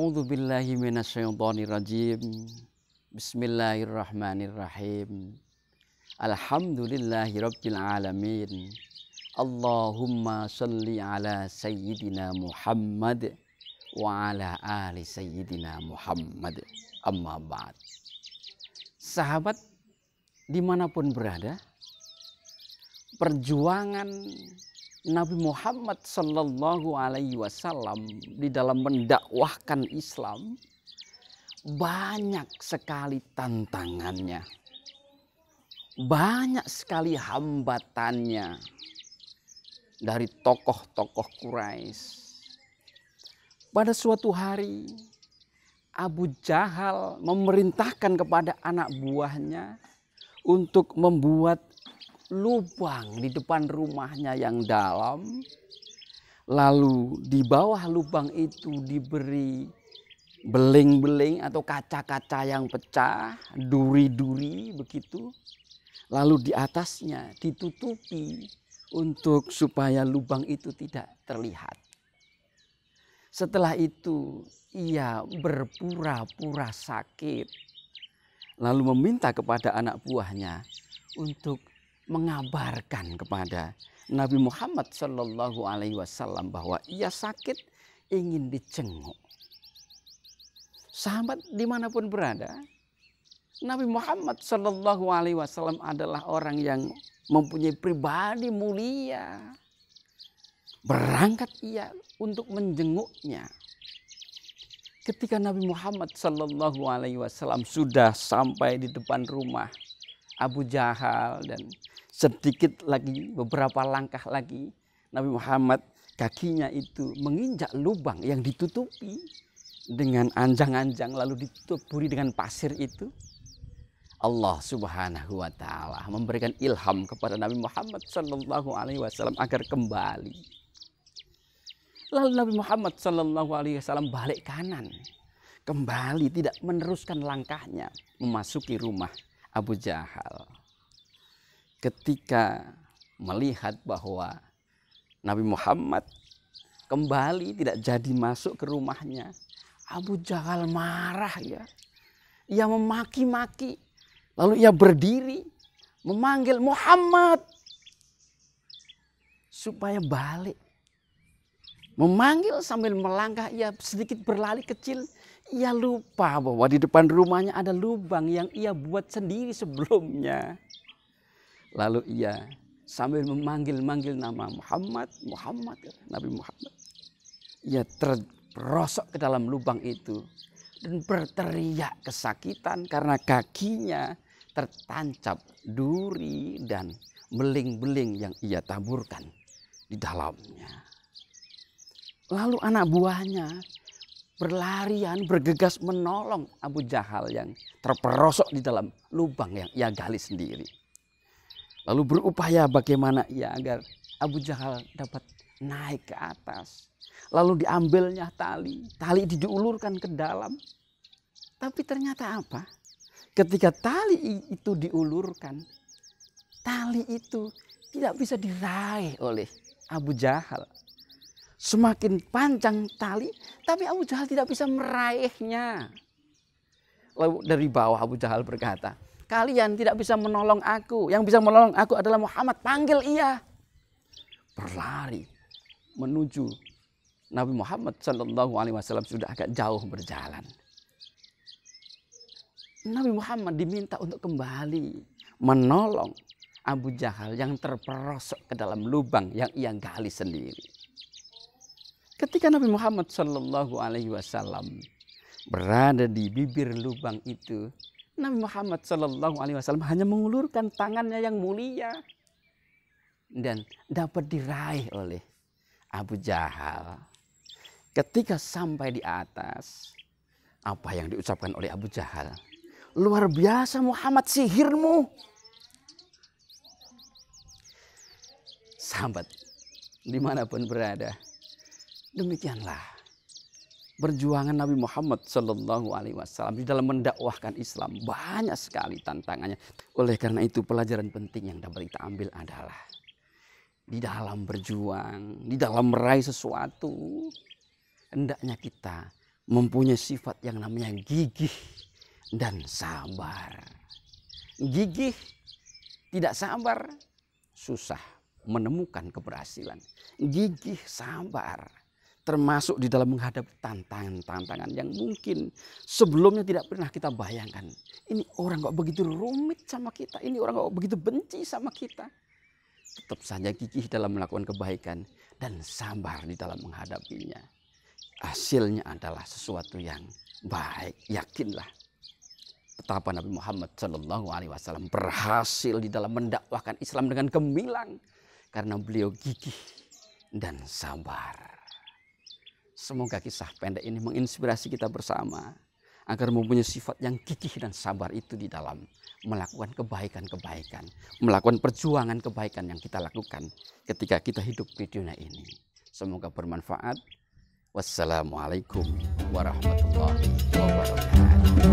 A'udzu billahi minasyaitonir rajim. Bismillahirrahmanirrahim. Alhamdulillahirabbil alamin. Allahumma shalli ala sayyidina Muhammad wa ala ali sayyidina Muhammad. Amma ba'd. Sahabat dimanapun berada, perjuangan Nabi Muhammad Sallallahu Alaihi Wasallam di dalam mendakwahkan Islam banyak sekali tantangannya, banyak sekali hambatannya dari tokoh-tokoh Quraisy. Pada suatu hari Abu Jahal memerintahkan kepada anak buahnya untuk membuat lubang di depan rumahnya yang dalam. Lalu di bawah lubang itu diberi beling-beling atau kaca-kaca yang pecah, duri-duri begitu. Lalu di atasnya ditutupi untuk supaya lubang itu tidak terlihat. Setelah itu ia berpura-pura sakit. Lalu meminta kepada anak buahnya untuk mengabarkan kepada Nabi Muhammad Sallallahu Alaihi Wasallam bahwa ia sakit, ingin dijenguk. Sahabat dimanapun berada, Nabi Muhammad Sallallahu Alaihi Wasallam adalah orang yang mempunyai pribadi mulia. Berangkat ia untuk menjenguknya. Ketika Nabi Muhammad Sallallahu Alaihi Wasallam sudah sampai di depan rumah Abu Jahal dan sedikit lagi, beberapa langkah lagi, Nabi Muhammad kakinya itu menginjak lubang yang ditutupi dengan anjang-anjang lalu dituturi dengan pasir itu. Allah Subhanahu wa taala memberikan ilham kepada Nabi Muhammad sallallahu alaihi wasallam agar kembali. Lalu Nabi Muhammad sallallahu alaihi wasallam balik kanan. Kembali tidak meneruskan langkahnya memasuki rumah Abu Jahal. Ketika melihat bahwa Nabi Muhammad kembali tidak jadi masuk ke rumahnya, Abu Jahal marah ya. Ia memaki-maki. Lalu ia berdiri memanggil Muhammad supaya balik. Memanggil sambil melangkah, ia sedikit berlari kecil. Ia lupa bahwa di depan rumahnya ada lubang yang ia buat sendiri sebelumnya. Lalu ia sambil memanggil-manggil nama Muhammad, Nabi Muhammad. Ia terperosok ke dalam lubang itu dan berteriak kesakitan karena kakinya tertancap duri dan beling-beling yang ia taburkan di dalamnya. Lalu anak buahnya berlarian bergegas menolong Abu Jahal yang terperosok di dalam lubang yang ia gali sendiri. Lalu berupaya bagaimana ia agar Abu Jahal dapat naik ke atas. Lalu diambilnya tali. Tali diulurkan ke dalam. Tapi ternyata apa? Ketika tali itu diulurkan, tali itu tidak bisa diraih oleh Abu Jahal. Semakin panjang tali, tapi Abu Jahal tidak bisa meraihnya. Lalu dari bawah Abu Jahal berkata, kalian tidak bisa menolong aku. Yang bisa menolong aku adalah Muhammad. Panggil ia. Berlari menuju Nabi Muhammad Sallallahu Alaihi Wasallam sudah agak jauh berjalan. Nabi Muhammad diminta untuk kembali menolong Abu Jahal yang terperosok ke dalam lubang yang ia gali sendiri. Ketika Nabi Muhammad Sallallahu Alaihi Wasallam berada di bibir lubang itu, Nabi Muhammad Sallallahu Alaihi Wasallam hanya mengulurkan tangannya yang mulia dan dapat diraih oleh Abu Jahal. Ketika sampai di atas, apa yang diucapkan oleh Abu Jahal? Luar biasa Muhammad sihirmu. Sahabat dimanapun berada, demikianlah perjuangan Nabi Muhammad Sallallahu Alaihi Wasallam di dalam mendakwahkan Islam. Banyak sekali tantangannya. Oleh karena itu pelajaran penting yang dapat kita ambil adalah di dalam berjuang, di dalam meraih sesuatu, hendaknya kita mempunyai sifat yang namanya gigih dan sabar. Gigih, tidak sabar, susah menemukan keberhasilan. Gigih, sabar, termasuk di dalam menghadapi tantangan-tantangan yang mungkin sebelumnya tidak pernah kita bayangkan. Ini orang kok begitu rumit sama kita, ini orang kok begitu benci sama kita. Tetap saja gigih dalam melakukan kebaikan dan sabar di dalam menghadapinya. Hasilnya adalah sesuatu yang baik. Yakinlah betapa Nabi Muhammad SAW berhasil di dalam mendakwahkan Islam dengan gemilang karena beliau gigih dan sabar. Semoga kisah pendek ini menginspirasi kita bersama agar mempunyai sifat yang gigih dan sabar itu di dalam melakukan kebaikan-kebaikan, melakukan perjuangan kebaikan yang kita lakukan ketika kita hidup di dunia ini. Semoga bermanfaat. Wassalamualaikum warahmatullahi wabarakatuh.